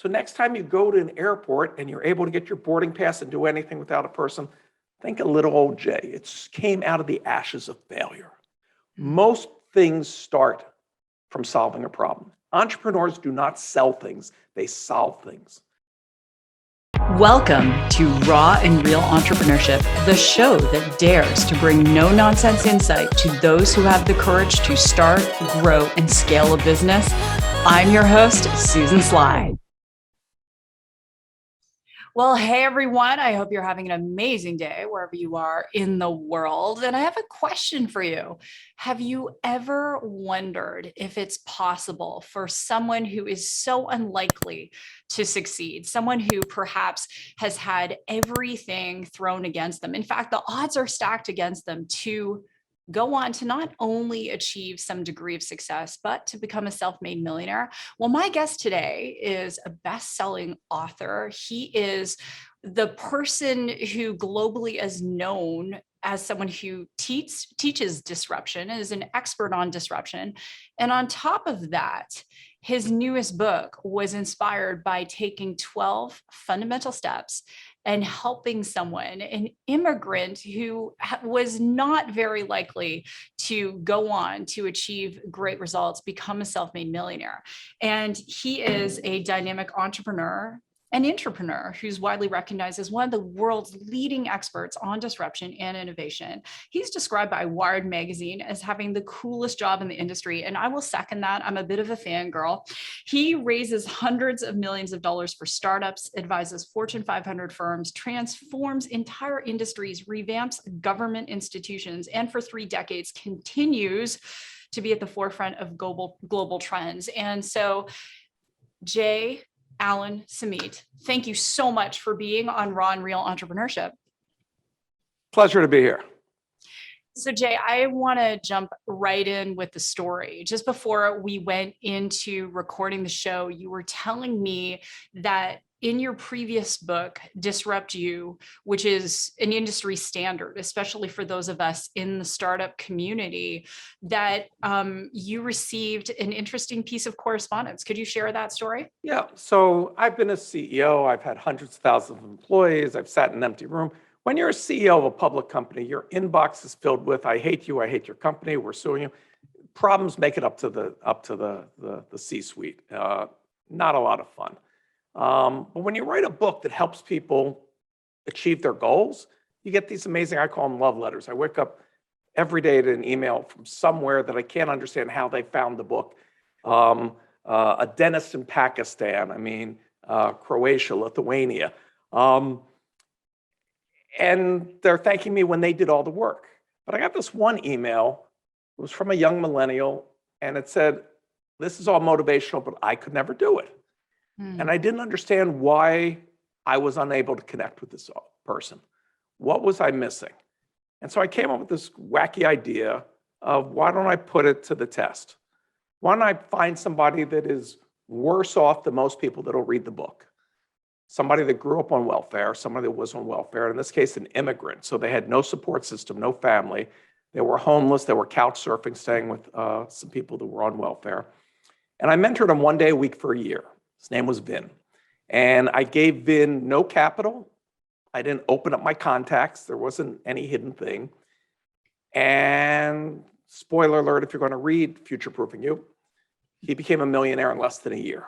So next time you go to an airport and you're able to get your boarding pass and do anything without a person, think of little old Jay. It came out of the ashes of failure. Most things start from solving a problem. Entrepreneurs do not sell things, they solve things. Welcome to Raw and Real Entrepreneurship, the show that dares to bring no-nonsense insight to those who have the courage to start, grow, and scale a business. I'm your host, Susan Sly. Well, hey, everyone. I hope you're having an amazing day wherever you are in the world. And I have a question for you. Have you ever wondered if it's possible for someone who is so unlikely to succeed, someone who perhaps has had everything thrown against them? In fact, the odds are stacked against them to go on to not only achieve some degree of success, but to become a self-made millionaire? Well, my guest today is a best-selling author. He is the person who globally is known as someone who teaches disruption, is an expert on disruption. And on top of that, his newest book was inspired by taking 12 fundamental steps and helping someone, an immigrant who was not very likely to go on to achieve great results, become a self-made millionaire. And he is a dynamic entrepreneur, an intrapreneur who's widely recognized as one of the world's leading experts on disruption and innovation. He's described by Wired magazine as having the coolest job in the industry, and I will second that. I'm a bit of a fangirl. He raises hundreds of millions of dollars for startups, advises Fortune 500 firms, transforms entire industries, revamps government institutions, and for 3 decades continues to be at the forefront of global trends. And so, Jay Samit, thank you so much for being on Raw and Real Entrepreneurship. Pleasure to be here. So Jay, I want to jump right in with the story. Just before we went into recording the show, you were telling me that in your previous book, Disrupt You, which is an industry standard, especially for those of us in the startup community, that you received an interesting piece of correspondence. Could you share that story? Yeah, so I've been a CEO. I've had hundreds of thousands of employees. I've sat in an empty room. When you're a CEO of a public company, your inbox is filled with, I hate you, I hate your company, we're suing you. Problems make it up to the C-suite. Not a lot of fun. But when you write a book that helps people achieve their goals, you get these amazing, I call them love letters. I wake up every day to an email from somewhere that I can't understand how they found the book. A dentist in Pakistan, Croatia, Lithuania. And they're thanking me when they did all the work. But I got this one email, it was from a young millennial, and it said, this is all motivational, but I could never do it. And I didn't understand why I was unable to connect with this person. What was I missing? And so I came up with this wacky idea of, why don't I put it to the test? Why don't I find somebody that is worse off than most people that'll read the book? Somebody that grew up on welfare, somebody that was on welfare, in this case, an immigrant. So they had no support system, no family. They were homeless, they were couch surfing, staying with some people that were on welfare. And I mentored him 1 day a week for a year. His name was Vin. And I gave Vin no capital. I didn't open up my contacts. There wasn't any hidden thing. And spoiler alert, if you're going to read Future Proofing You, he became a millionaire in less than a year.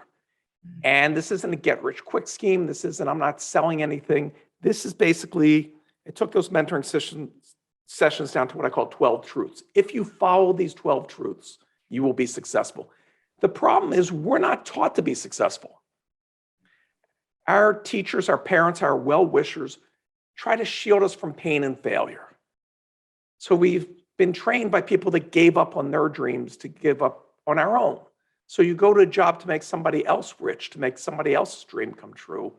And this isn't a get-rich quick scheme. This isn't, I'm not selling anything. This is basically, I took those mentoring sessions down to what I call 12 truths. If you follow these 12 truths, you will be successful. The problem is we're not taught to be successful. Our teachers, our parents, our well-wishers try to shield us from pain and failure. So we've been trained by people that gave up on their dreams to give up on our own. So you go to a job to make somebody else rich, to make somebody else's dream come true.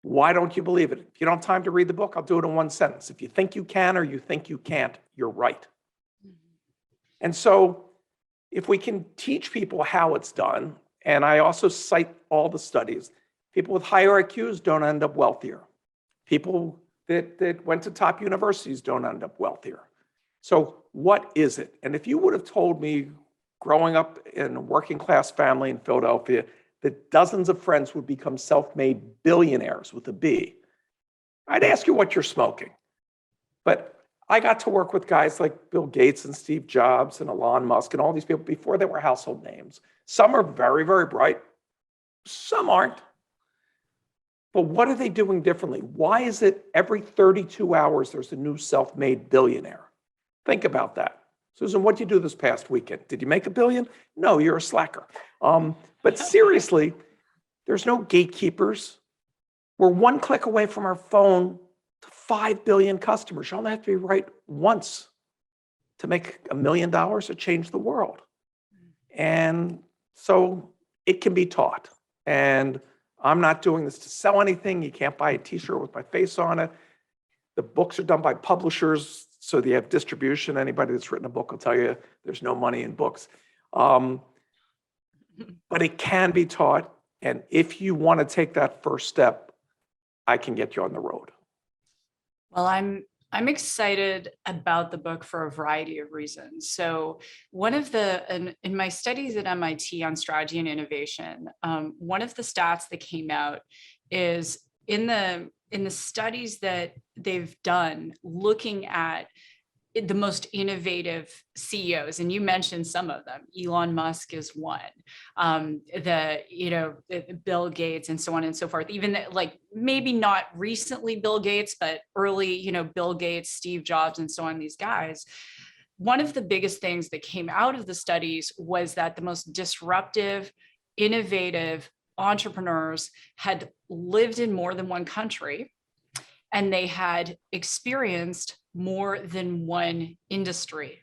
Why don't you believe it? If you don't have time to read the book, I'll do it in one sentence. If you think you can or you think you can't, you're right. And so if we can teach people how it's done, and I also cite all the studies, people with higher IQs don't end up wealthier. People that went to top universities don't end up wealthier. So what is it? And if you would have told me growing up in a working class family in Philadelphia that dozens of friends would become self-made billionaires with a B. I'd ask you what you're smoking. But I got to work with guys like Bill Gates and Steve Jobs and Elon Musk and all these people before they were household names. Some are very, very bright. Some aren't. But what are they doing differently? Why is it every 32 hours there's a new self-made billionaire? Think about that. Susan, what did you do this past weekend? Did you make $1 billion? No, you're a slacker. But seriously, there's no gatekeepers. We're one click away from our phone to 5 billion customers. You only have to be right once to make $1 million or change the world. And so it can be taught. And I'm not doing this to sell anything. You can't buy a t-shirt with my face on it. The books are done by publishers, so they have distribution. Anybody that's written a book will tell you there's no money in books. But it can be taught. And if you want to take that first step, I can get you on the road. Well, I'm excited about the book for a variety of reasons. So one of in my studies at MIT on strategy and innovation, one of the stats that came out is in the studies that they've done looking at the most innovative CEOs, and you mentioned some of them. Elon Musk is one. Bill Gates and so on and so forth. Even like maybe not recently Bill Gates, but early, Bill Gates, Steve Jobs, and so on. These guys. One of the biggest things that came out of the studies was that the most disruptive, innovative entrepreneurs had lived in more than one country, and they had experienced more than one industry.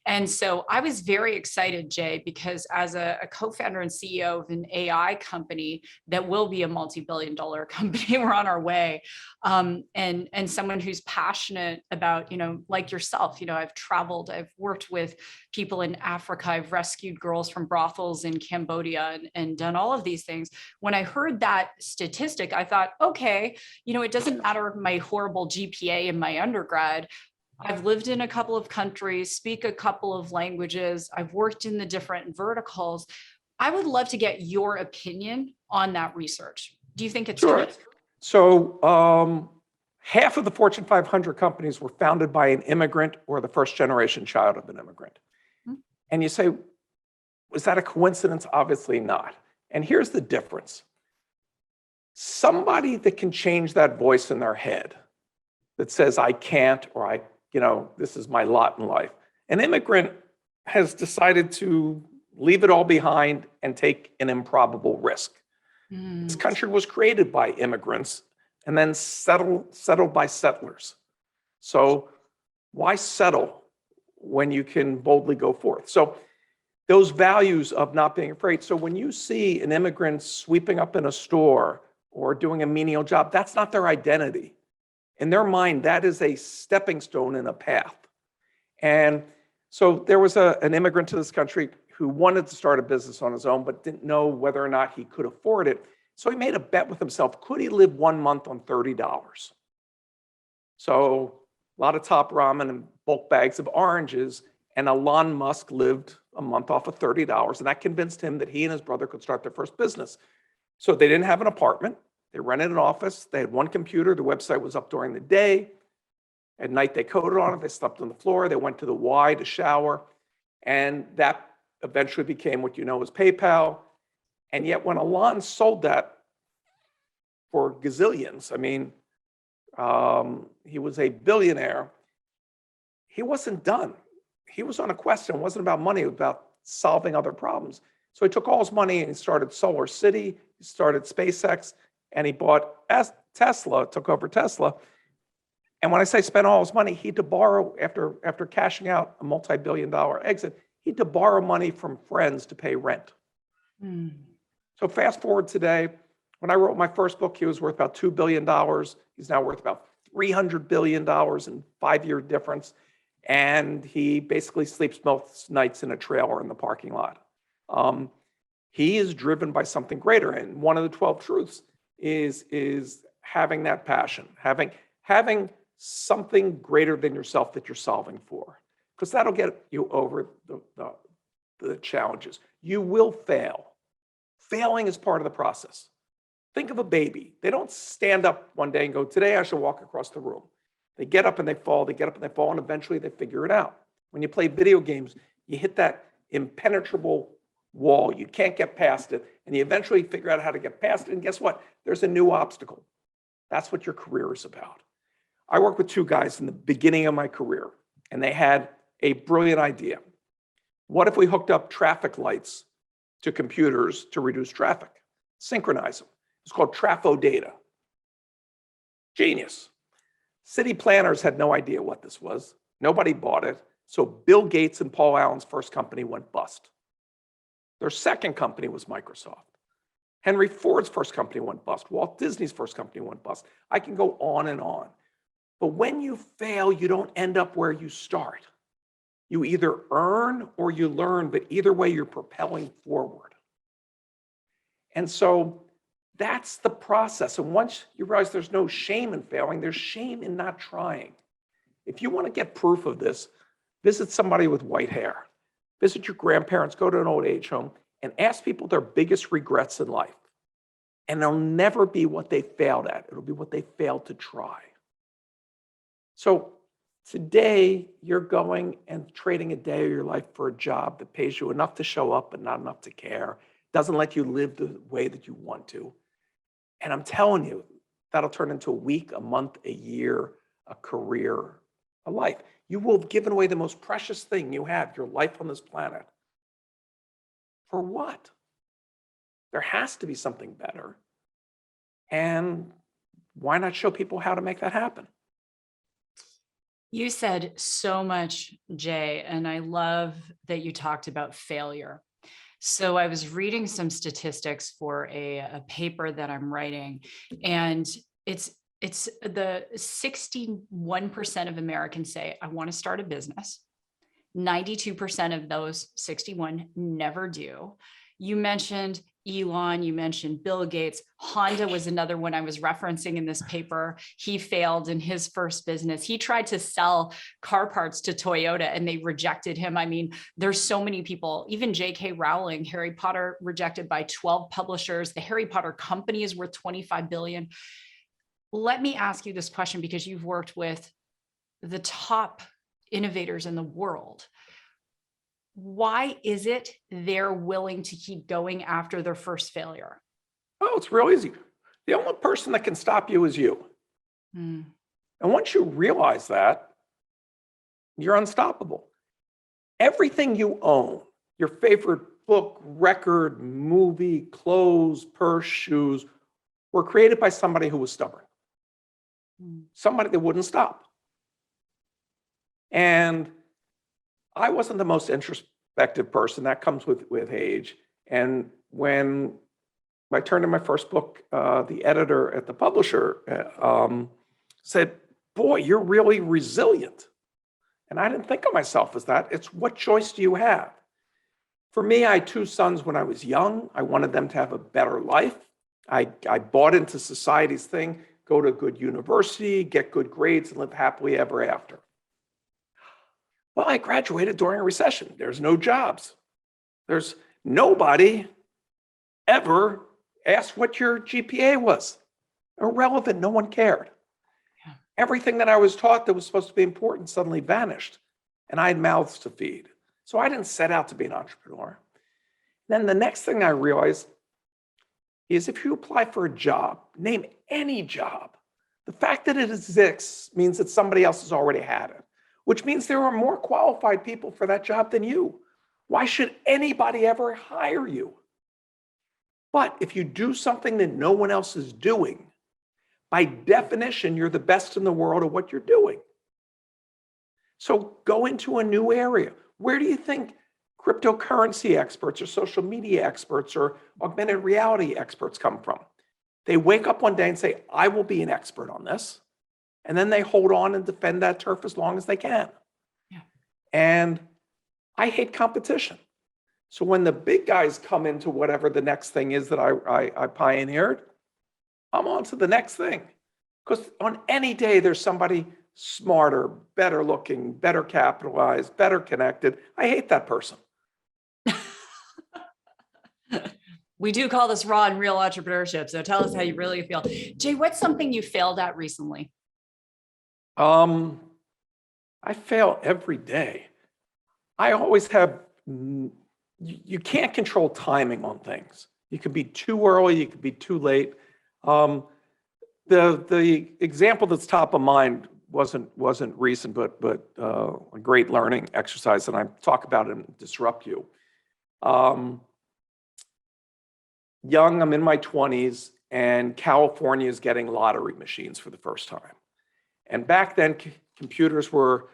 And so I was very excited, Jay, because as a co-founder and CEO of an AI company that will be a multi-billion-dollar company, we're on our way, and someone who's passionate about, like yourself, I've traveled, I've worked with people in Africa, I've rescued girls from brothels in Cambodia and done all of these things. When I heard that statistic, I thought, okay, it doesn't matter my horrible GPA in my undergrad. I've lived in a couple of countries, speak a couple of languages. I've worked in the different verticals. I would love to get your opinion on that research. Do you think it's Sure. true? So half of the Fortune 500 companies were founded by an immigrant or the first generation child of an immigrant. Mm-hmm. And you say, was that a coincidence? Obviously not. And here's the difference. Somebody that can change that voice in their head that says, I can't, or this is my lot in life. An immigrant has decided to leave it all behind and take an improbable risk. This country was created by immigrants and then settled by settlers. So why settle when you can boldly go forth? So those values of not being afraid. So when you see an immigrant sweeping up in a store or doing a menial job, that's not their identity. In their mind, that is a stepping stone in a path. And so there was an immigrant to this country who wanted to start a business on his own, but didn't know whether or not he could afford it. So he made a bet with himself. Could he live 1 month on $30? So a lot of top ramen and bulk bags of oranges. And Elon Musk lived a month off of $30. And that convinced him that he and his brother could start their first business. So they didn't have an apartment. They rented an office. They had one computer. The website was up during the day. At night, they coded on it. They slept on the floor. They went to the Y to shower. And that eventually became what you know as PayPal. And yet when Elon sold that for gazillions, he was a billionaire. He wasn't done. He was on a quest. It wasn't about money. It was about solving other problems. So he took all his money and he started Solar City. He started SpaceX. And he bought Tesla, took over Tesla. And when I say spent all his money, he had to borrow, after cashing out a multi-billion-dollar exit, he had to borrow money from friends to pay rent. So fast forward today, when I wrote my first book, he was worth about $2 billion. He's now worth about $300 billion in 5-year difference. And he basically sleeps most nights in a trailer in the parking lot. He is driven by something greater. And one of the 12 truths is having that passion, having something greater than yourself that you're solving for, because that'll get you over the challenges. You will fail. failing is part of the process. Think of a baby. They don't stand up one day and go, today I shall walk across the room. They get up and they fall, they get up and they fall, and eventually they figure it out. When you play video games, you hit that impenetrable wall. You can't get past it, and you eventually figure out how to get past it, and guess what? There's a new obstacle. That's what your career is about. I worked with two guys in the beginning of my career, and they had a brilliant idea. What if we hooked up traffic lights to computers to reduce traffic? Synchronize them. It's called trafo data. Genius. City planners had no idea what this was. Nobody bought it. So Bill Gates and Paul Allen's first company went bust. Their second company was Microsoft. Henry Ford's first company went bust. Walt Disney's first company went bust. I can go on and on. But when you fail, you don't end up where you start. You either earn or you learn, but either way, you're propelling forward. And so that's the process. And once you realize there's no shame in failing, there's shame in not trying. If you want to get proof of this, visit somebody with white hair. Visit your grandparents, go to an old age home, and ask people their biggest regrets in life. And it'll never be what they failed at. It'll be what they failed to try. So today, you're going and trading a day of your life for a job that pays you enough to show up but not enough to care, doesn't let you live the way that you want to. And I'm telling you, that'll turn into a week, a month, a year, a career, a life. You will have given away the most precious thing you have, your life on this planet. For what? There has to be something better. And why not show people how to make that happen? You said so much, Jay, and I love that you talked about failure. So I was reading some statistics for a paper that I'm writing, and it's the 61% of Americans say, I want to start a business. 92% of those 61 never do. You mentioned Elon, you mentioned Bill Gates. Honda was another one I was referencing in this paper. He failed in his first business. He tried to sell car parts to Toyota and they rejected him. I mean, there's so many people, even J.K. Rowling, Harry Potter rejected by 12 publishers. The Harry Potter company is worth 25 billion. Let me ask you this question because you've worked with the top innovators in the world. Why is it they're willing to keep going after their first failure? Oh, it's real easy. The only person that can stop you is you. And once you realize that, you're unstoppable. Everything you own, your favorite book, record, movie, clothes, purse, shoes, were created by somebody who was stubborn. Somebody that wouldn't stop. And I wasn't the most introspective person. That comes with age. And when I turned in my first book, the editor at the publisher said, boy, you're really resilient. And I didn't think of myself as that. It's what choice do you have? For me, I had two sons when I was young. I wanted them to have a better life. I bought into society's thing, go to a good university, get good grades, and live happily ever after. Well, I graduated during a recession. There's no jobs. There's nobody ever asked what your GPA was. Irrelevant, no one cared. Yeah. Everything that I was taught that was supposed to be important suddenly vanished, and I had mouths to feed. So I didn't set out to be an entrepreneur. Then the next thing I realized is if you apply for a job, name any job, the fact that it exists means that somebody else has already had it, which means there are more qualified people for that job than you. Why should anybody ever hire you? But if you do something that no one else is doing, by definition, you're the best in the world at what you're doing. So go into a new area. Where do you think cryptocurrency experts or social media experts or augmented reality experts come from? They wake up one day and say, I will be an expert on this. And then they hold on and defend that turf as long as they can. Yeah. And I hate competition. So when the big guys come into whatever the next thing is that I pioneered, I'm on to the next thing. Because on any day, there's somebody smarter, better looking, better capitalized, better connected. I hate that person. We do call this raw and real entrepreneurship. So tell us how you really feel. Jay, what's something you failed at recently? I fail every day. I always have, you can't control timing on things. You could be too early, you could be too late. The example that's top of mind wasn't recent, but a great learning exercise, and I talk about it in Disrupt You. Young, I'm in my 20s, and California is getting lottery machines for the first time. And back then, computers were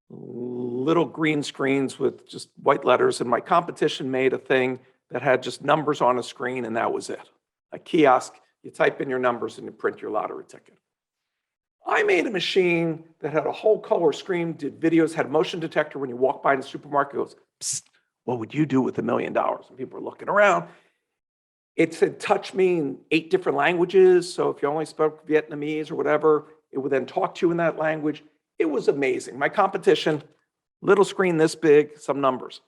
little green screens with just white letters, and my competition made a thing that had just numbers on a screen, and that was it. A kiosk, you type in your numbers and you print your lottery ticket. I made a machine that had a whole color screen, did videos, had a motion detector. When you walk by in the supermarket, it goes, psst, what would you do with $1 million? And people were looking around. It said, touch me in 8 different languages. So if you only spoke Vietnamese or whatever, it would then talk to you in that language. It was amazing. My competition, little screen this big, some numbers.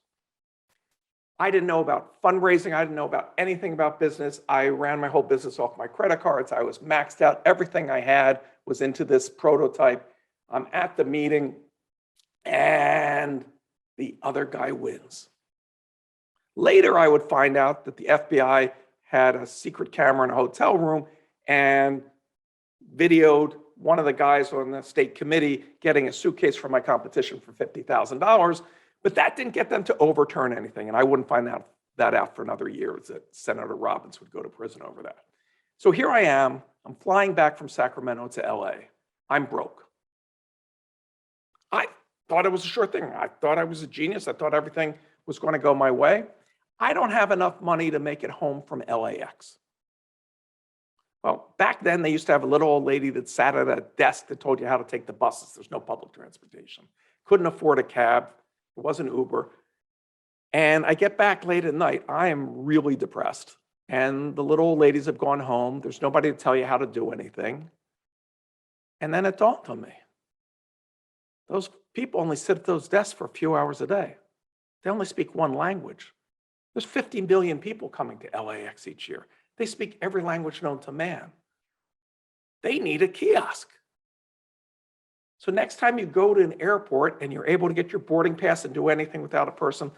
I didn't know about fundraising. I didn't know about anything about business. I ran my whole business off my credit cards. I was maxed out. Everything I had was into this prototype. I'm at the meeting and the other guy wins. Later, I would find out that the FBI had a secret camera in a hotel room and videoed one of the guys on the state committee getting a suitcase from my competition for $50,000, but that didn't get them to overturn anything. And I wouldn't find that out for another year, that Senator Robbins would go to prison over that. So here I am, I'm flying back from Sacramento to LA. I'm broke. I thought it was a sure thing. I thought I was a genius. I thought everything was going to go my way. I don't have enough money to make it home from LAX. Well, back then they used to have a little old lady that sat at a desk that told you how to take the buses. There's no public transportation. Couldn't afford a cab. It wasn't Uber. And I get back late at night. I am really depressed. And the little old ladies have gone home. There's nobody to tell you how to do anything. And then it dawned on me. Those people only sit at those desks for a few hours a day. They only speak one language. There's 15 billion people coming to LAX each year. They speak every language known to man. They need a kiosk. So next time you go to an airport and you're able to get your boarding pass and do anything without a person,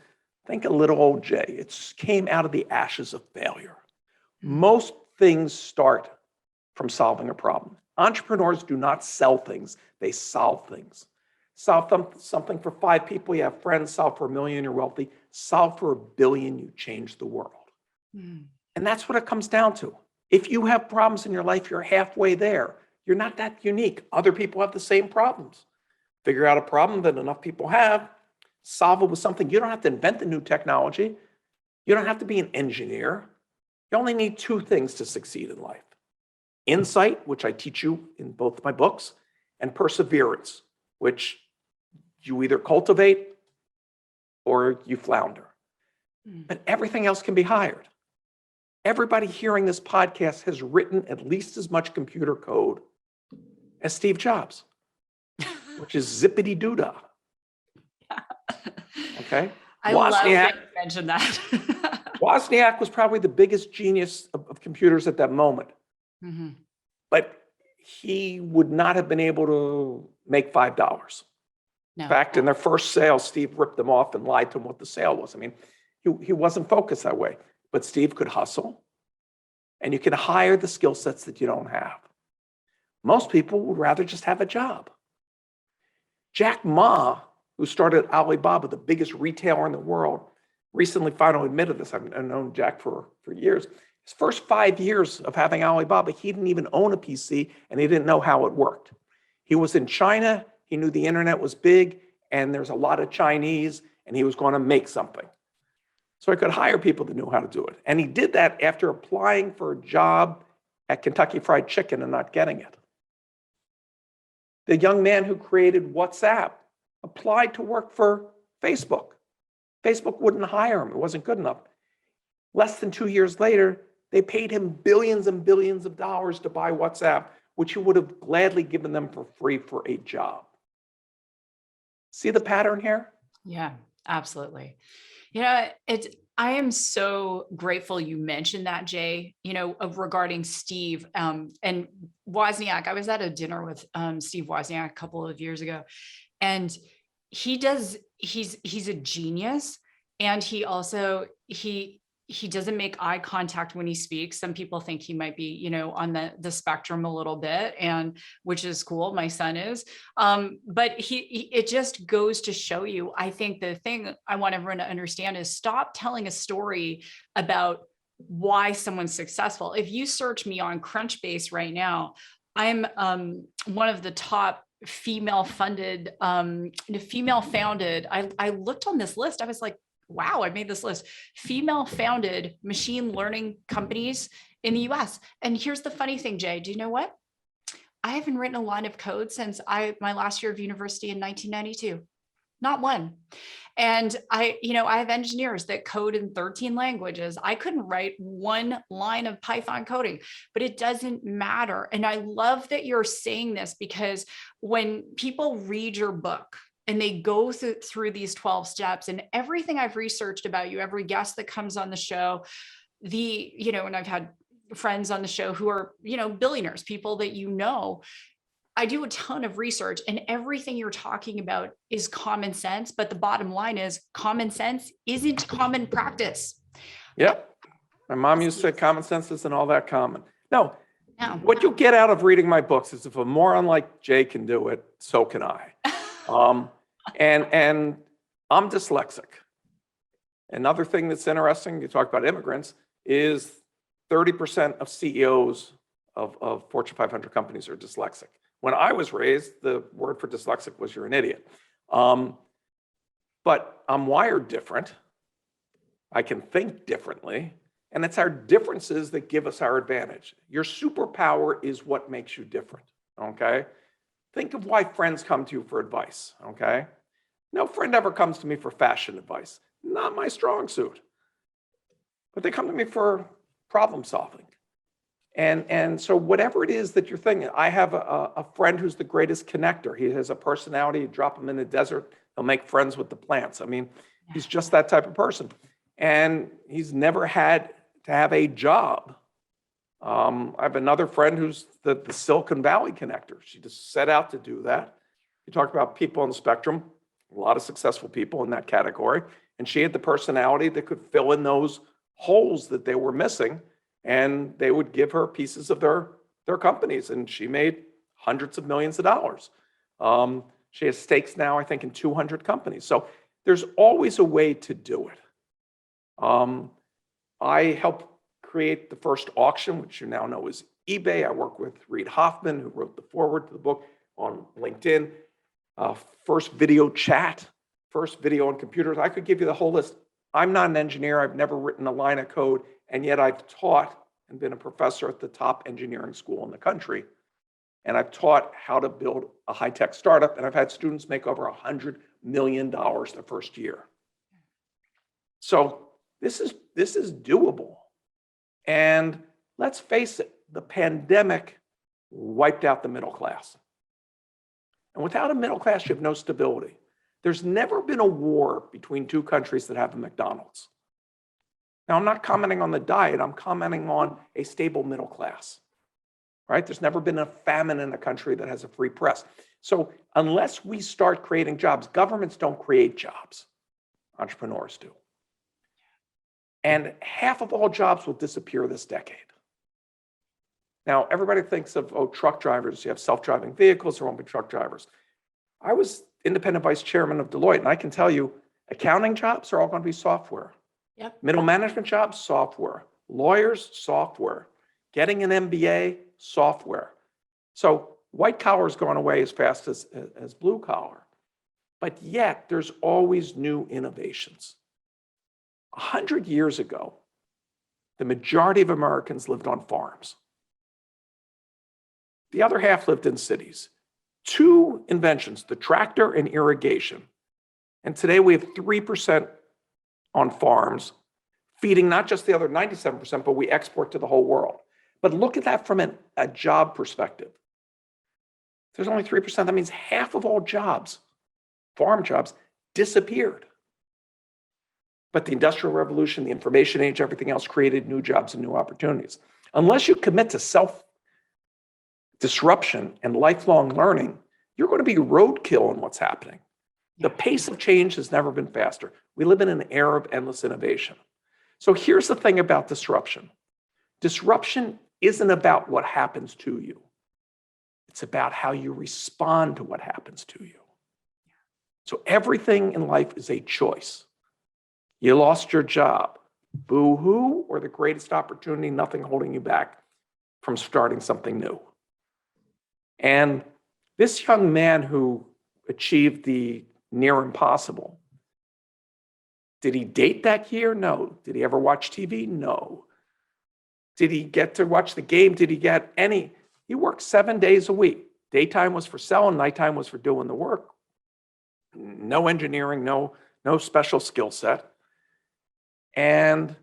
think of little old Jay. It came out of the ashes of failure. Most things start from solving a problem. Entrepreneurs do not sell things, they solve things. Solve something for 5 people, you have friends. Solve for 1 million, you're wealthy. Solve for 1 billion, you change the world. And that's what it comes down to. If you have problems in your life, you're halfway there. You're not that unique. Other people have the same problems. Figure out a problem that enough people have, solve it with something. You don't have to invent the new technology. You don't have to be an engineer. You only need 2 things to succeed in life. Insight, which I teach you in both my books, and perseverance, which you either cultivate or you flounder. But everything else can be hired. Everybody hearing this podcast has written at least as much computer code as Steve Jobs, which is zippity-doo-dah. Okay? I love that you mentioned that. Wozniak was probably the biggest genius of computers at that moment. But he would not have been able to make $5. No. In fact, in their first sale, Steve ripped them off and lied to them what the sale was. I mean, he wasn't focused that way. But Steve could hustle, and you can hire the skill sets that you don't have. Most people would rather just have a job. Jack Ma, who started Alibaba, the biggest retailer in the world, recently finally admitted this. I've known Jack for years. His first 5 years of having Alibaba, he didn't even own a PC, and he didn't know how it worked. He was in China. He knew the internet was big, and there's a lot of Chinese, and he was going to make something. So I could hire people that knew how to do it. And he did that after applying for a job at Kentucky Fried Chicken and not getting it. The young man who created WhatsApp applied to work for Facebook. Facebook wouldn't hire him. It wasn't good enough. Less than 2 years later, they paid him billions and billions of dollars to buy WhatsApp, which he would have gladly given them for free for a job. See the pattern here? Yeah, absolutely. I am so grateful you mentioned that, Jay, regarding Steve and Wozniak. I was at a dinner with Steve Wozniak a couple of years ago, and he's a genius. And he doesn't make eye contact when he speaks. Some people think he might be, on the spectrum a little bit, and which is cool. My son is. But it just goes to show you, I think the thing I want everyone to understand is stop telling a story about why someone's successful. If you search me on Crunchbase right now, I'm one of the top female founded. I looked on this list. I was like, wow, I made this list. Female founded machine learning companies in the US. And here's the funny thing, Jay, do you know what? I haven't written a line of code since my last year of university in 1992. Not one. And I have engineers that code in 13 languages. I couldn't write one line of Python coding, but it doesn't matter. And I love that you're saying this, because when people read your book and they go through these 12 steps, and everything I've researched about you, every guest that comes on the show, and I've had friends on the show who are, billionaires, people that I do a ton of research, and everything you're talking about is common sense. But the bottom line is common sense isn't common practice. Yep. My mom used to say common sense isn't all that common. No, No. what you'll get out of reading my books is if a moron like Jay can do it, so can I. And I'm dyslexic. Another thing that's interesting, you talk about immigrants, is 30% of CEOs of Fortune 500 companies are dyslexic. When I was raised, the word for dyslexic was you're an idiot. But I'm wired different. I can think differently. And it's our differences that give us our advantage. Your superpower is what makes you different, okay? Think of why friends come to you for advice, okay? No friend ever comes to me for fashion advice. Not my strong suit. But they come to me for problem solving. And so whatever it is that you're thinking, I have a friend who's the greatest connector. He has a personality, you drop him in the desert, he'll make friends with the plants. I mean, he's just that type of person. And he's never had to have a job. I have another friend who's the Silicon Valley connector. She just set out to do that. You talk about people on the spectrum, a lot of successful people in that category. And she had the personality that could fill in those holes that they were missing. And they would give her pieces of their companies. And she made hundreds of millions of dollars. She has stakes now, I think, in 200 companies. So there's always a way to do it. I helped create the first auction, which you now know is eBay. I work with Reid Hoffman, who wrote the foreword to the book, on LinkedIn. First video chat, first video on computers. I could give you the whole list. I'm not an engineer. I've never written a line of code, and yet I've taught and been a professor at the top engineering school in the country. And I've taught how to build a high-tech startup, and I've had students make over $100 million the first year. So this is doable. And let's face it, the pandemic wiped out the middle class. And without a middle class, you have no stability. There's never been a war between two countries that have a McDonald's. Now, I'm not commenting on the diet, I'm commenting on a stable middle class, right? There's never been a famine in a country that has a free press. So unless we start creating jobs, governments don't create jobs, entrepreneurs do. And half of all jobs will disappear this decade. Now, everybody thinks of, truck drivers, you have self-driving vehicles, there won't be truck drivers. I was independent vice chairman of Deloitte, and I can tell you, accounting jobs are all going to be software. Yep. Middle management jobs, software. Lawyers, software. Getting an MBA, software. So white collar is going away as fast as blue collar. But yet, there's always new innovations. 100 years ago, the majority of Americans lived on farms. The other half lived in cities. Two inventions, the tractor and irrigation. And today we have 3% on farms, feeding not just the other 97%, but we export to the whole world. But look at that from a job perspective. There's only 3%. That means half of all jobs, farm jobs, disappeared. But the Industrial Revolution, the information age, everything else created new jobs and new opportunities. Unless you commit to self-disruption and lifelong learning, you're going to be roadkill in what's happening. The pace of change has never been faster. We live in an era of endless innovation. So here's the thing about disruption. Disruption isn't about what happens to you. It's about how you respond to what happens to you. So everything in life is a choice. You lost your job, boo-hoo, or the greatest opportunity, nothing holding you back from starting something new. And this young man who achieved the near impossible, did he date that year? No. Did he ever watch TV? No. Did he get to watch the game? Did he get any? He worked 7 days a week. Daytime was for selling, nighttime was for doing the work. No engineering, no special skill set. And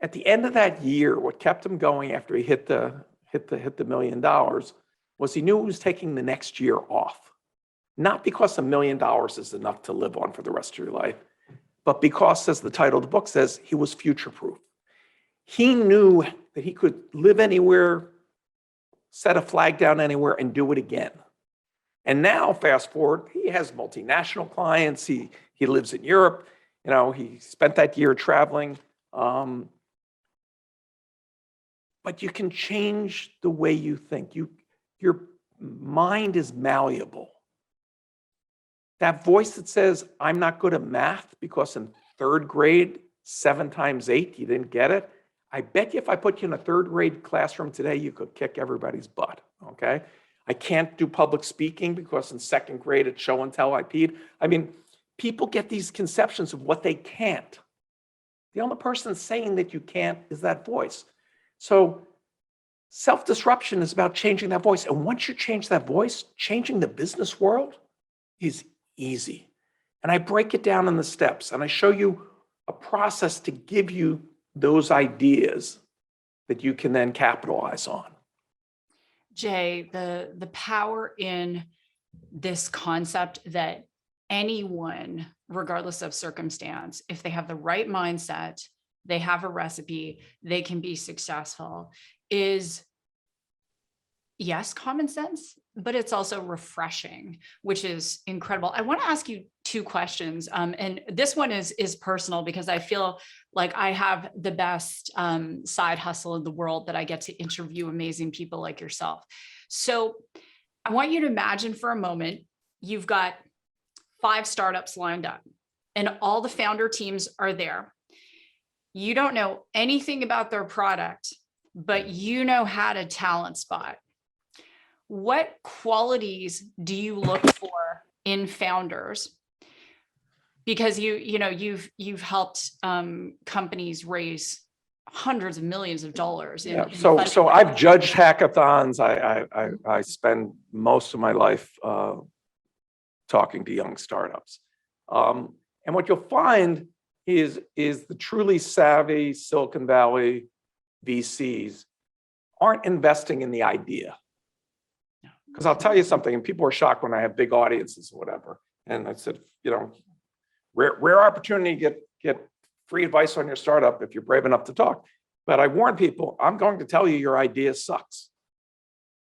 at the end of that year, what kept him going after he hit the $1 million was he knew he was taking the next year off. Not because $1 million is enough to live on for the rest of your life, but because, as the title of the book says, he was future-proof. He knew that he could live anywhere, set a flag down anywhere, and do it again. And now, fast forward, he has multinational clients. He lives in Europe. You know, he spent that year traveling. But you can change the way you think. Your mind is malleable. That voice that says, I'm not good at math because in third grade, 7 times 8, you didn't get it. I bet you if I put you in a third grade classroom today, you could kick everybody's butt, okay? I can't do public speaking because in second grade at show and tell I peed. I mean, people get these conceptions of what they can't. The only person saying that you can't is that voice. So self-disruption is about changing that voice. And once you change that voice, changing the business world is easy. And I break it down in the steps and I show you a process to give you those ideas that you can then capitalize on. Jay, the power in this concept that anyone, regardless of circumstance, if they have the right mindset, they have a recipe, they can be successful, is, yes, common sense, but it's also refreshing, which is incredible. I want to ask you 2 questions. And this one is personal because I feel like I have the best side hustle in the world, that I get to interview amazing people like yourself. So I want you to imagine for a moment, you've got 5 startups lined up and all the founder teams are there. You don't know anything about their product, but you know how to talent spot. What qualities do you look for in founders? Because you've helped companies raise hundreds of millions of dollars. So I've judged hackathons. I spend most of my life talking to young startups, and what you'll find is the truly savvy Silicon Valley VCs aren't investing in the idea. Because I'll tell you something, and people are shocked when I have big audiences or whatever. And I said, rare opportunity to get free advice on your startup if you're brave enough to talk. But I warn people, I'm going to tell you your idea sucks.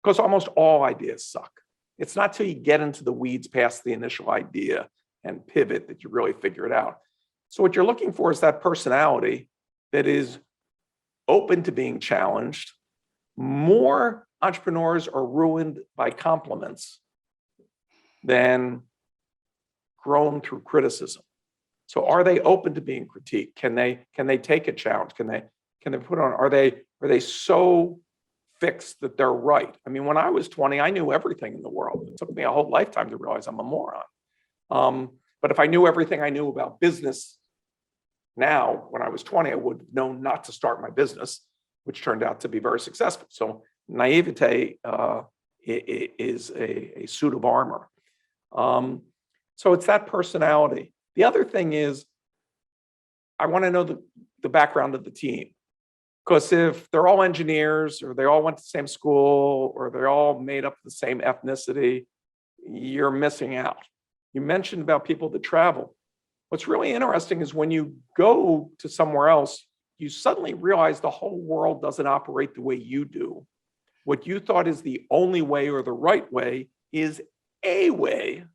Because almost all ideas suck. It's not till you get into the weeds past the initial idea and pivot that you really figure it out. So what you're looking for is that personality that is open to being challenged. More entrepreneurs are ruined by compliments than grown through criticism. So are they open to being critiqued? Can they take a challenge? Can they put on, are they so fixed that they're right? I mean, when I was 20, I knew everything in the world. It took me a whole lifetime to realize I'm a moron. But if I knew everything I knew about business now, when I was 20, I would have known not to start my business, which turned out to be very successful. So naivete is a suit of armor. So it's that personality. The other thing is, I want to know the background of the team. Because if they're all engineers, or they all went to the same school, or they're all made up of the same ethnicity, you're missing out. You mentioned about people that travel. What's really interesting is when you go to somewhere else, you suddenly realize the whole world doesn't operate the way you do. What you thought is the only way or the right way is a way.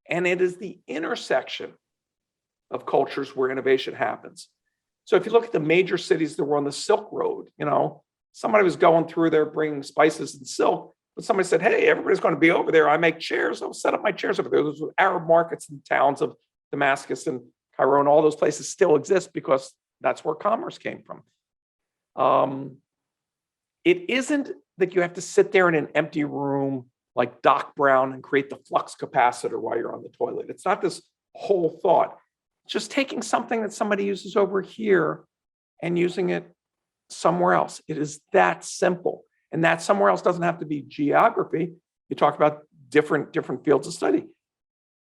And it is the intersection of cultures where innovation happens. So if you look at the major cities that were on the Silk Road, somebody was going through there bringing spices and silk, but somebody said, hey, everybody's going to be over there. I make chairs. I'll set up my chairs over there. Those were Arab markets in towns of Damascus and Cairo, and all those places still exist because that's where commerce came from. It isn't that you have to sit there in an empty room like Doc Brown and create the flux capacitor while you're on the toilet. It's not this whole thought. It's just taking something that somebody uses over here and using it somewhere else. It is that simple. And that somewhere else doesn't have to be geography. You talk about different fields of study.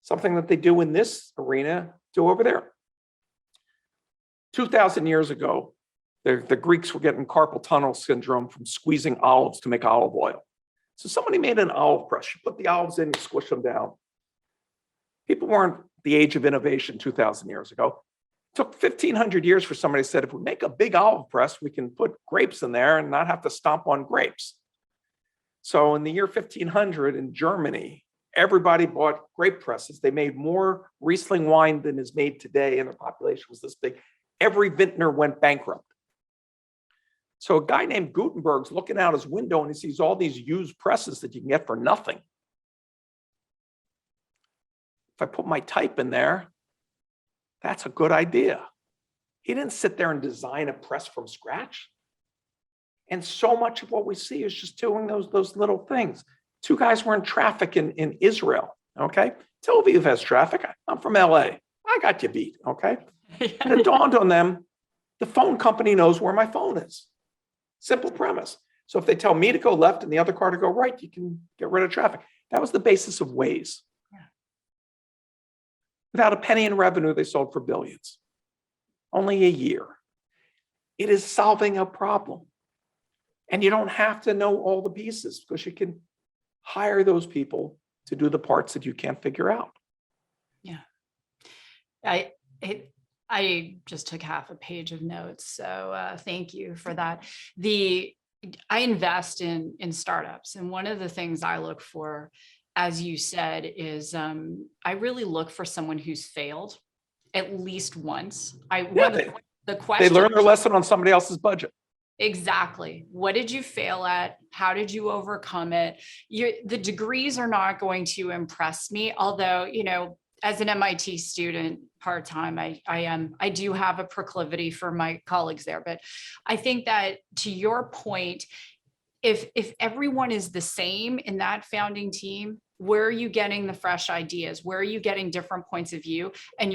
Something that they do in this arena, do over there. 2,000 years ago, the Greeks were getting carpal tunnel syndrome from squeezing olives to make olive oil. So somebody made an olive press. You put the olives in, you squish them down. People weren't the age of innovation 2,000 years ago. It took 1,500 years for somebody to say, if we make a big olive press, we can put grapes in there and not have to stomp on grapes. So in the year 1500 in Germany, everybody bought grape presses. They made more Riesling wine than is made today, and their population was this big. Every vintner went bankrupt. So a guy named Gutenberg's looking out his window and he sees all these used presses that you can get for nothing. If I put my type in there, that's a good idea. He didn't sit there and design a press from scratch. And so much of what we see is just doing those little things. Two guys were in traffic in Israel, okay? Tel Aviv has traffic. I'm from LA. I got you beat, okay? And it dawned on them, the phone company knows where my phone is. Simple premise. So if they tell me to go left and the other car to go right, you can get rid of traffic. That was the basis of Waze. Yeah. Without a penny in revenue, they sold for billions. Only a year. It is solving a problem. And you don't have to know all the pieces because you can hire those people to do the parts that you can't figure out. Yeah. I just took half a page of notes, so thank you for that. I invest in startups, and one of the things I look for, as you said, is I really look for someone who's failed at least once. The question, they learn their lesson on somebody else's budget. Exactly. What did you fail at? How did you overcome it? The degrees are not going to impress me, although, as an MIT student part-time, I do have a proclivity for my colleagues there. But I think that, to your point, if everyone is the same in that founding team, where are you getting the fresh ideas? Where are you getting different points of view? And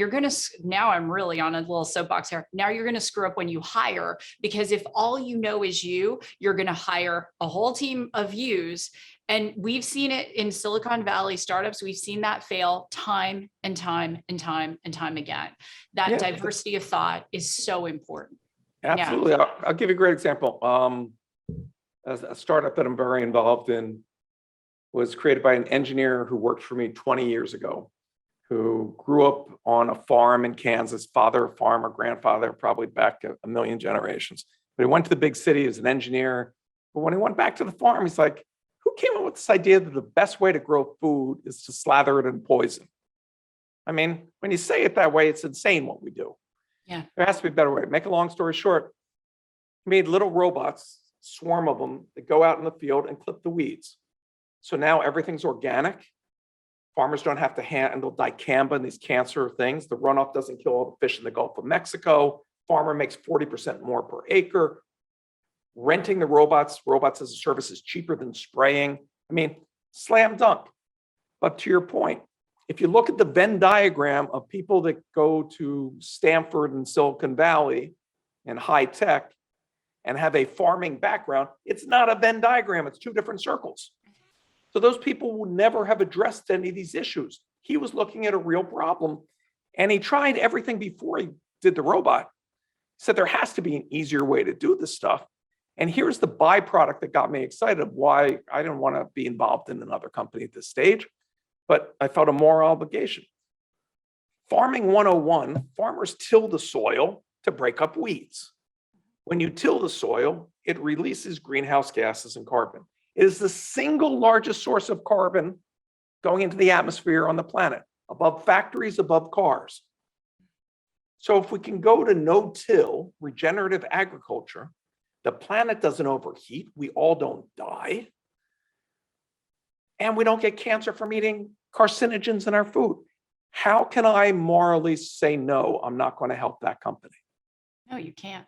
now I'm really on a little soapbox here. Now you're going to screw up when you hire, because if all you know is you're going to hire a whole team of yous. And we've seen it in Silicon Valley startups. We've seen that fail time and time and time and time again. That diversity of thought is so important. Absolutely. Yeah. I'll give you a great example. A startup that I'm very involved in was created by an engineer who worked for me 20 years ago, who grew up on a farm in Kansas, father a farmer, grandfather, probably back a million generations. But he went to the big city as an engineer. But when he went back to the farm, he's like, who came up with this idea that the best way to grow food is to slather it in poison? I mean, when you say it that way, it's insane what we do. Yeah. There has to be a better way. Make a long story short, he made little robots, swarm of them, that go out in the field and clip the weeds. So now everything's organic. Farmers don't have to handle dicamba and these cancer things. The runoff doesn't kill all the fish in the Gulf of Mexico. Farmer makes 40% more per acre. Renting the robots as a service is cheaper than spraying. I mean, slam dunk. But to your point, if you look at the Venn diagram of people that go to Stanford and Silicon Valley and high tech and have a farming background, it's not a Venn diagram. It's two different circles. So those people will never have addressed any of these issues. He was looking at a real problem, and he tried everything before he did the robot. He said there has to be an easier way to do this stuff. And here's the byproduct that got me excited of why I didn't want to be involved in another company at this stage, but I felt a moral obligation. Farming 101, farmers till the soil to break up weeds. When you till the soil, it releases greenhouse gases and carbon. It is the single largest source of carbon going into the atmosphere on the planet, above factories, above cars. So if we can go to no-till, regenerative agriculture, the planet doesn't overheat, we all don't die, and we don't get cancer from eating carcinogens in our food. How can I morally say, no, I'm not going to help that company? No, you can't.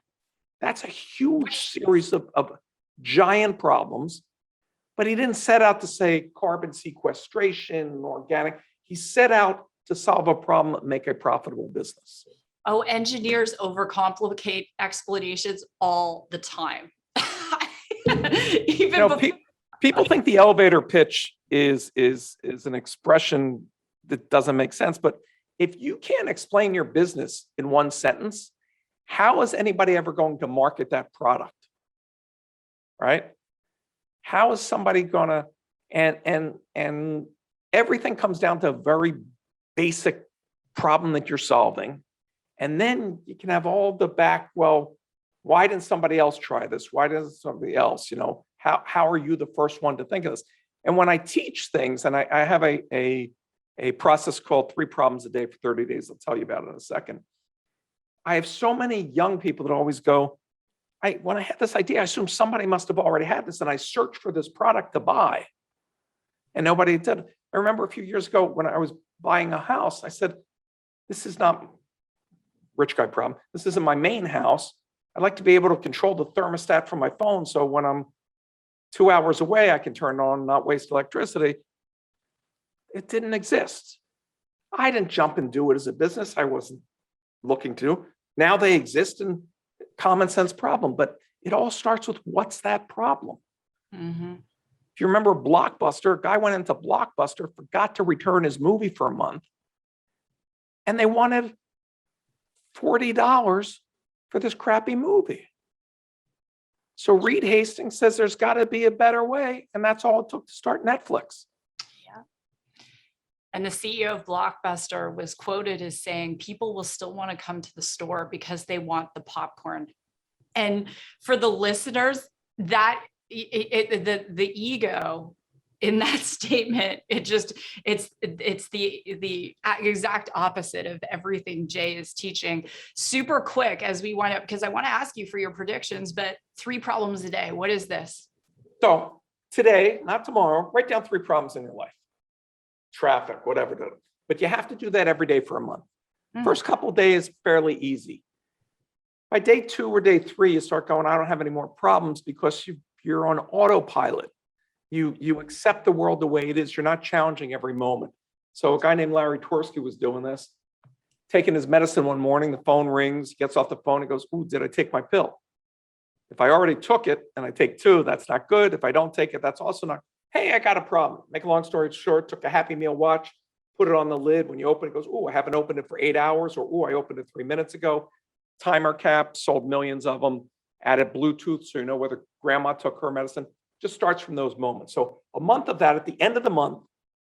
That's a huge series of giant problems. But he didn't set out to say carbon sequestration, organic. He set out to solve a problem and make a profitable business. Oh, engineers overcomplicate explanations all the time. Even people think the elevator pitch is an expression that doesn't make sense. But if you can't explain your business in one sentence, how is anybody ever going to market that product? Right? How is somebody gonna, and everything comes down to a very basic problem that you're solving. And then you can have all the back, well, why didn't somebody else try this? Why doesn't somebody else, how are you the first one to think of this? And when I teach things, and I have a process called 3 problems a day for 30 days, I'll tell you about it in a second. I have so many young people that always go, when I had this idea, I assumed somebody must have already had this, and I searched for this product to buy, and nobody did. I remember a few years ago when I was buying a house, I said, this is not rich guy problem. This isn't my main house. I'd like to be able to control the thermostat from my phone, so when I'm 2 hours away, I can turn it on and not waste electricity. It didn't exist. I didn't jump and do it as a business. I wasn't looking to. Now they exist, and common sense problem, but it all starts with what's that problem? Mm-hmm. If you remember Blockbuster, a guy went into Blockbuster, forgot to return his movie for a month, and they wanted $40 for this crappy movie. So Reed Hastings says there's got to be a better way, and that's all it took to start Netflix. Yeah. And the CEO of Blockbuster was quoted as saying, people will still want to come to the store because they want the popcorn. And for the listeners, that the ego in that statement, it's the exact opposite of everything Jay is teaching. Super quick as we wind up, because I want to ask you for your predictions, but 3 problems a day. What is this? So today, not tomorrow, write down 3 problems in your life. Traffic, whatever. But you have to do that every day for a month. First couple of days, fairly easy. By day 2 or day 3, you start going, I don't have any more problems, because you're on autopilot. You accept the world the way it is. You're not challenging every moment. So a guy named Larry Tversky was doing this, taking his medicine one morning, the phone rings, he gets off the phone and goes, ooh, did I take my pill? If I already took it and I take 2, that's not good. If I don't take it, that's also not. Hey, I got a problem. Make a long story short, took a Happy Meal watch, put it on the lid. When you open it, it goes, oh, I haven't opened it for 8 hours, or oh, I opened it 3 minutes ago. Timer cap, sold millions of them, added Bluetooth so you know whether grandma took her medicine. Just starts from those moments. So a month of that, at the end of the month,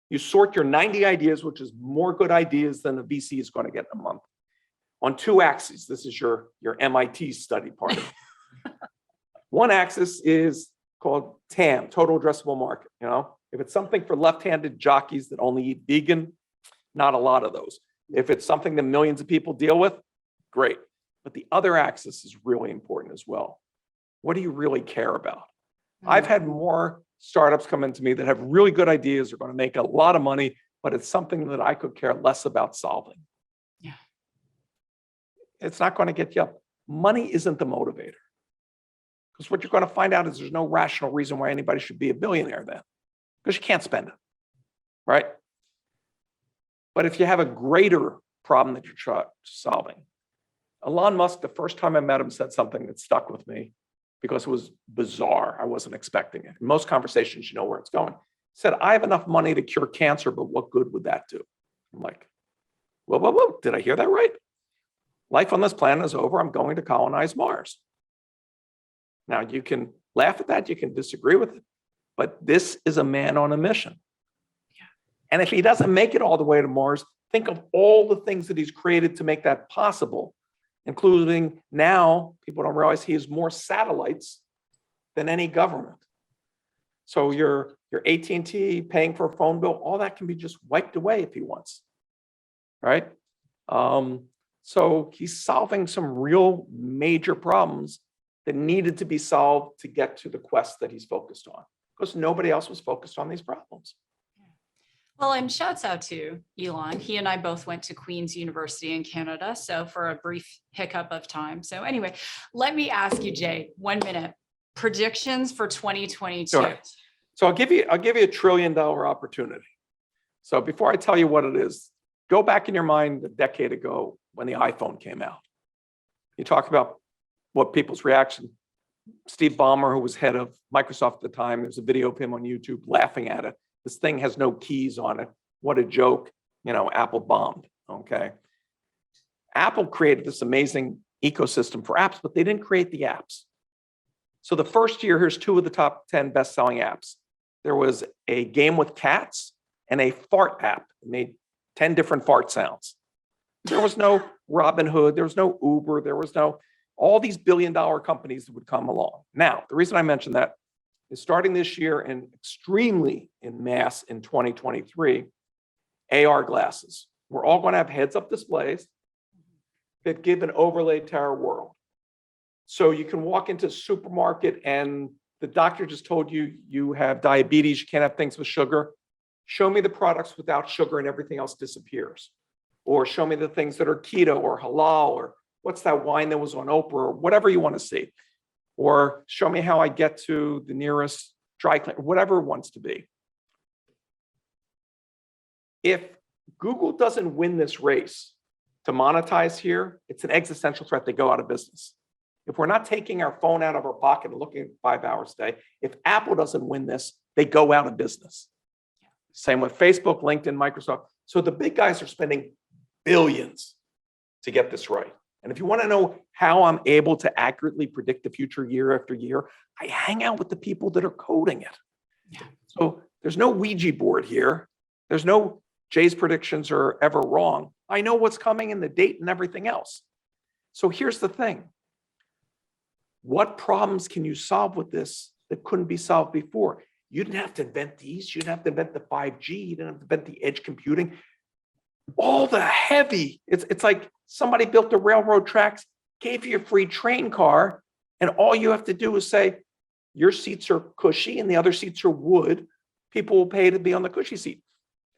you sort your 90 ideas, which is more good ideas than a VC is going to get in a month, on 2 axes. This is your MIT study part of it. One axis is called TAM, total addressable market. If it's something for left-handed jockeys that only eat vegan, not a lot of those. If it's something that millions of people deal with, great. But the other axis is really important as well. What do you really care about? I've had more startups come into me that have really good ideas, are going to make a lot of money, but it's something that I could care less about solving. Yeah. It's not going to get you up. Money isn't the motivator. Because what you're going to find out is there's no rational reason why anybody should be a billionaire then. Because you can't spend it. Right? But if you have a greater problem that you're solving, Elon Musk, the first time I met him, said something that stuck with me because it was bizarre. I wasn't expecting it. In most conversations, you know where it's going. He said, I have enough money to cure cancer, but what good would that do? I'm like, whoa, did I hear that right? Life on this planet is over. I'm going to colonize Mars. Now, you can laugh at that. You can disagree with it. But this is a man on a mission. Yeah. And if he doesn't make it all the way to Mars, Think of all the things that he's created to make that possible, including now, people don't realize he has more satellites than any government. So your AT&T paying for a phone bill, all that can be just wiped away if he wants, right? So he's solving some real major problems that needed to be solved to get to the quest that he's focused on, because nobody else was focused on these problems. Well, and shouts out to Elon. He and I both went to Queen's University in Canada, so for a brief hiccup of time. So anyway, let me ask you, Jay, 1 minute. Predictions for 2022. Sure. So I'll give you $1 trillion opportunity. So before I tell you what it is, go back in your mind a decade ago when the iPhone came out. You talk about what people's reaction. Steve Ballmer, who was head of Microsoft at the time, there's a video of him on YouTube laughing at it. This thing has no keys on it. What a joke. Apple bombed, okay? Apple created this amazing ecosystem for apps, but they didn't create the apps. So the first year, here's 2 of the top 10 best-selling apps. There was a game with cats and a fart app. It made 10 different fart sounds. There was no Robinhood, there was no Uber, there was no, all these billion-dollar companies that would come along. Now, the reason I mention that is starting this year and extremely in mass in 2023, AR glasses. We're all going to have heads-up displays that give an overlay to our world. So you can walk into a supermarket and the doctor just told you you have diabetes, you can't have things with sugar. Show me the products without sugar and everything else disappears. Or show me the things that are keto or halal, or what's that wine that was on Oprah, or whatever you want to see. Or show me how I get to the nearest dry cleaner, whatever it wants to be. If Google doesn't win this race to monetize here, it's an existential threat. They go out of business. If we're not taking our phone out of our pocket and looking at 5 hours a day, if Apple doesn't win this, they go out of business. Same with Facebook, LinkedIn, Microsoft. So the big guys are spending billions to get this right. And if you want to know how I'm able to accurately predict the future year after year, I hang out with the people that are coding it. Yeah. So there's no Ouija board here. There's no Jay's predictions are ever wrong. I know what's coming and the date and everything else. So here's the thing. What problems can you solve with this that couldn't be solved before? You didn't have to invent these. You didn't have to invent the 5G. You didn't have to invent the edge computing. All the heavy, it's like somebody built the railroad tracks, gave you a free train car, and all you have to do is say, your seats are cushy and the other seats are wood. People will pay to be on the cushy seat.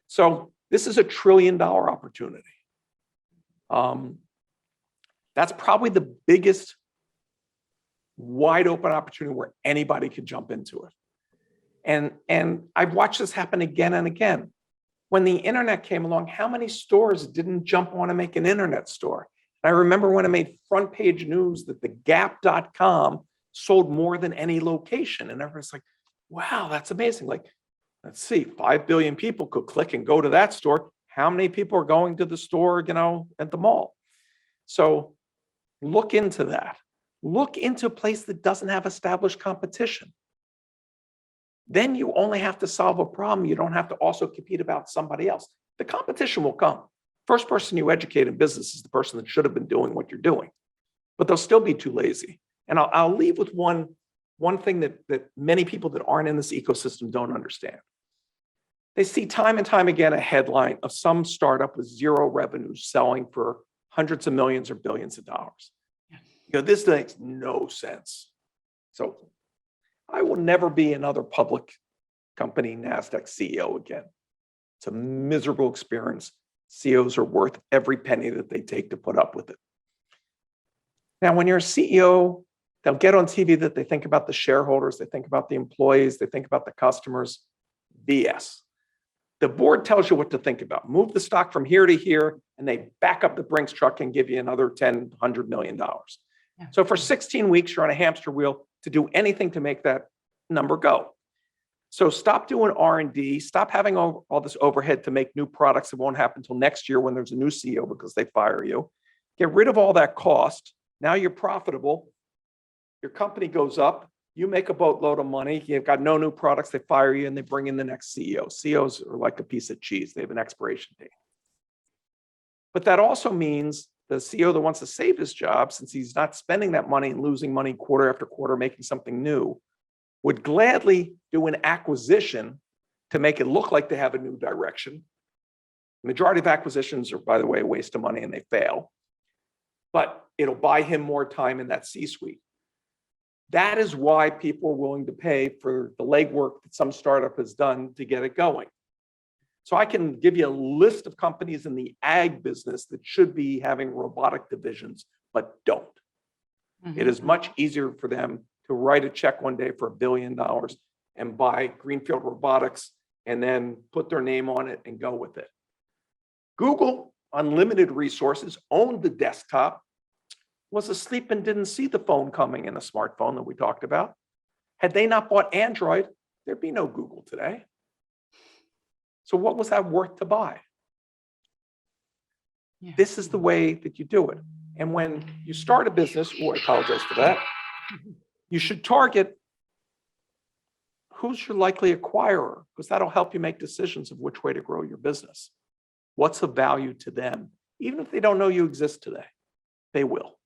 So this is $1 trillion opportunity. That's probably the biggest wide open opportunity where anybody could jump into it. And I've watched this happen again and again. When the internet came along, how many stores didn't jump on to make an internet store? And I remember when it made front page news that the Gap.com sold more than any location. And everyone's like, wow, that's amazing. Like, let's see, 5 billion people could click and go to that store. How many people are going to the store, at the mall? So look into that. Look into a place that doesn't have established competition. Then you only have to solve a problem. You don't have to also compete about somebody else. The competition will come. First person you educate in business is the person that should have been doing what you're doing, but they'll still be too lazy. And I'll leave with one thing that many people that aren't in this ecosystem don't understand. They see time and time again a headline of some startup with zero revenue selling for hundreds of millions or billions of dollars. This makes no sense. So I will never be another public company NASDAQ CEO again. It's a miserable experience. CEOs are worth every penny that they take to put up with it. Now, when you're a CEO, they'll get on TV that they think about the shareholders, they think about the employees, they think about the customers. BS. The board tells you what to think about. Move the stock from here to here, and they back up the Brinks truck and give you another $10, $100 million. Yeah. So for 16 weeks, you're on a hamster wheel to do anything to make that number go. So stop doing R&D, stop having all this overhead to make new products that won't happen until next year when there's a new CEO because they fire you. Get rid of all that cost. Now you're profitable. Your company goes up. You make a boatload of money. You've got no new products. They fire you and they bring in the next CEO. CEOs are like a piece of cheese. They have an expiration date. But that also means the CEO that wants to save his job, since he's not spending that money and losing money quarter after quarter, making something new, would gladly do an acquisition to make it look like they have a new direction. The majority of acquisitions are, by the way, a waste of money and they fail. But it'll buy him more time in that C-suite. That is why people are willing to pay for the legwork that some startup has done to get it going. So I can give you a list of companies in the ag business that should be having robotic divisions, but don't. It is much easier for them to write a check one day for $1 billion and buy Greenfield Robotics and then put their name on it and go with it. Google, unlimited resources, owned the desktop, was asleep and didn't see the phone coming in a smartphone that we talked about. Had they not bought Android, there'd be no Google today. So what was that worth to buy? Yeah. This is the way that you do it. And when you start a business, I apologize for that, you should target who's your likely acquirer, because that'll help you make decisions of which way to grow your business. What's of value to them? Even if they don't know you exist today, they will.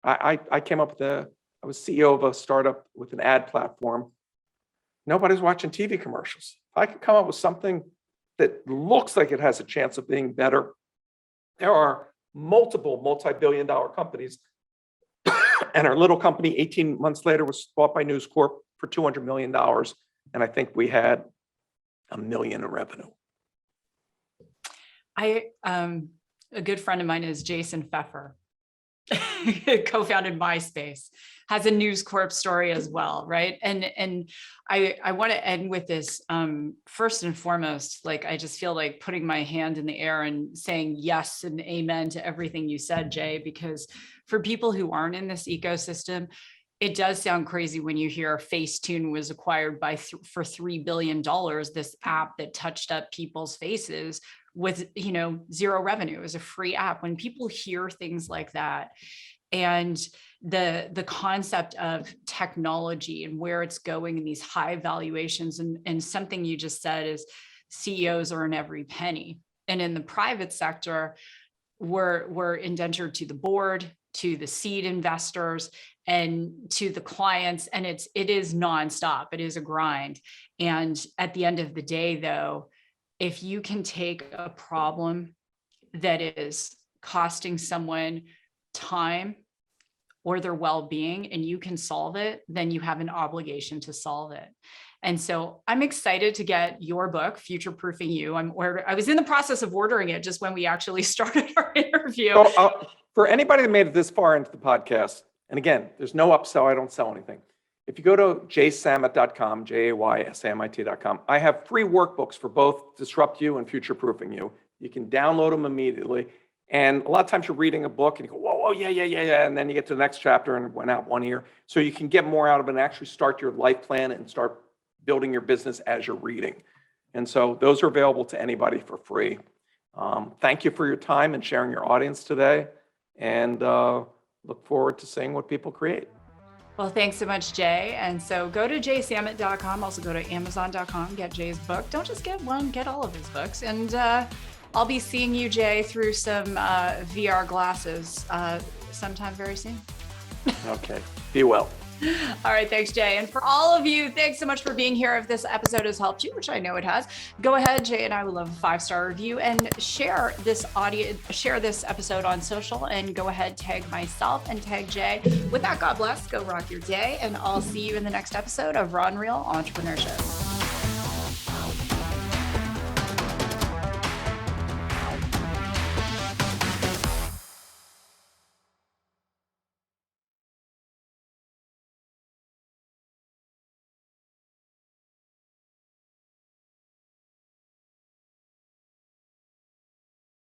I came up with I was CEO of a startup with an ad platform. Nobody's watching TV commercials. If I could come up with something that looks like it has a chance of being better, there are multiple multi-billion-dollar companies. And our little company, 18 months later, was bought by News Corp for $200 million. And I think we had $1 million in revenue. A good friend of mine is Jason Pfeffer, co-founded MySpace, has a News Corp story as well, right? And I want to end with this. First and foremost, like, I just feel like putting my hand in the air and saying yes and amen to everything you said, Jay, because for people who aren't in this ecosystem, it does sound crazy when you hear Facetune was acquired for $3 billion, this app that touched up people's faces with, zero revenue. It was a free app. When people hear things like that, and the concept of technology and where it's going in these high valuations, and something you just said is CEOs earn every penny. And in the private sector, we're indentured to the board, to the seed investors, and to the clients. And it is nonstop. It is a grind. And at the end of the day, though, if you can take a problem that is costing someone time or their well-being and you can solve it, then you have an obligation to solve it. And so I'm excited to get your book, Future Proofing You. I was in the process of ordering it just when we actually started our interview. So, for anybody that made it this far into the podcast, and again, there's no upsell, I don't sell anything. If you go to jaysamit.com, JAYSAMIT.com, I have free workbooks for both Disrupt You and Future Proofing You. You can download them immediately. And a lot of times you're reading a book and you go, whoa, yeah. And then you get to the next chapter and it went out one ear. So you can get more out of it and actually start your life plan and start building your business as you're reading. And so those are available to anybody for free. Thank you for your time and sharing your audience today. And look forward to seeing what people create. Well, thanks so much, Jay. And so go to jaysamit.com, also go to amazon.com, get Jay's book. Don't just get one, get all of his books. And I'll be seeing you, Jay, through some VR glasses sometime very soon. Okay, be well. All right, thanks, Jay. And for all of you, thanks so much for being here. If this episode has helped you, which I know it has, go ahead, Jay and I would love a 5-star review, and share this episode on social, and go ahead, tag myself and tag Jay. With that, God bless, go rock your day, and I'll see you in the next episode of Raw and Real Entrepreneurship.